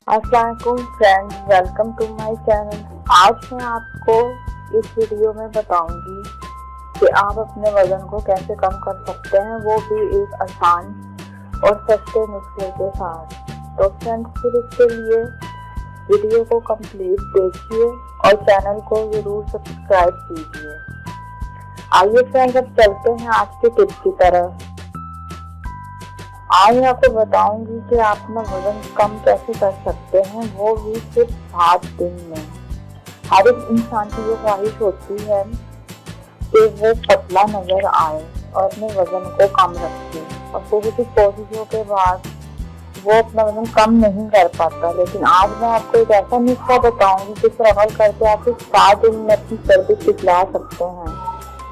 अस्सलाम friends, welcome to my channel. आज मैं आपको इस वीडियो में बताऊंगी कि आप अपने वजन को कैसे कम कर सकते हैं, वो भी एक आसान और सस्ते नुस्खे के साथ। तो फ्रेंड्स, फिर इसके लिए वीडियो को कंप्लीट देखिए और चैनल को जरूर सब्सक्राइब कीजिए। आइए फ्रेंड्स, अब चलते हैं आज के टिप्स की तरफ। आज मैं आपको बताऊंगी कि आप अपना वजन कम कैसे कर सकते हैं, वो भी सिर्फ 7 दिन में। हर एक इंसान की ये ख्वाहिश होती है कि वो पतला नजर आए और अपने वजन को कम रखे, और बहुत सी कोशिशों के बाद वो अपना वजन कम नहीं कर पाता। लेकिन आज मैं आपको एक ऐसा नुस्खा बताऊंगी जिस पर अमल करके आप 7 दिन में अपनी चर्बी पिघला सकते हैं।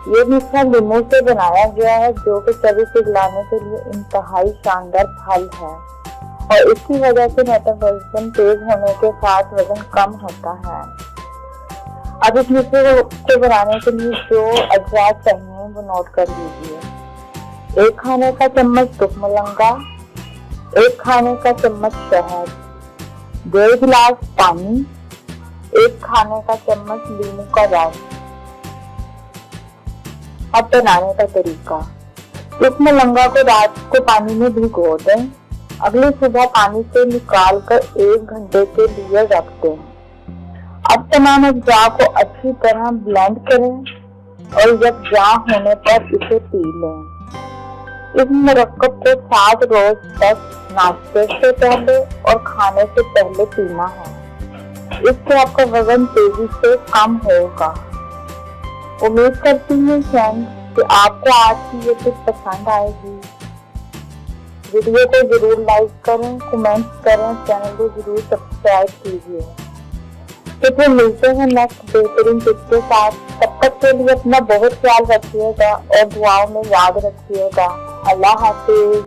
ये नुस्खा लीमू से बनाया गया है, जो कि चर्बी पिघलाने के लिए इंतहाई शानदार फल है, और इसकी वजह से मेटाबॉलिज्म तेज होने के साथ वजन कम होता है। अब इस नुस्खे को बनाने के लिए जो अज्जा चाहिए वो नोट कर लीजिए। 1 खाने का चम्मच तुखमलंगा, 1 खाने का चम्मच शहद, 1.5 गिलास पानी, 1 खाने का चम्मच लीमू का रस। अब बनाने का तरीका। तुखमलंगा को रात को पानी में भिगो दें। अगली सुबह पानी से निकाल कर 1 घंटे के लिए रख दें। अब तमाम अज्जा को अच्छी तरह ब्लेंड करें और जब जा होने पर इसे पी लें। इस मुरक्कब को 7 रोज तक नाश्ते से पहले और खाने से पहले पीना है। इससे आपका वजन तेजी से कम होगा। उम्मीद करती हूँ फ्रेंड्स कि आपको आज की ये टिप पसंद आएगी। वीडियो को जरूर लाइक करें, कमेंट करें, चैनल को जरूर सब्सक्राइब कीजिए। तो फिर मिलते हैं नेक्स्ट बेहतरीन टिप के साथ। तब तक के लिए अपना बहुत ख्याल रखिएगा और दुआओं में याद रखिएगा। अल्लाह हाफिज।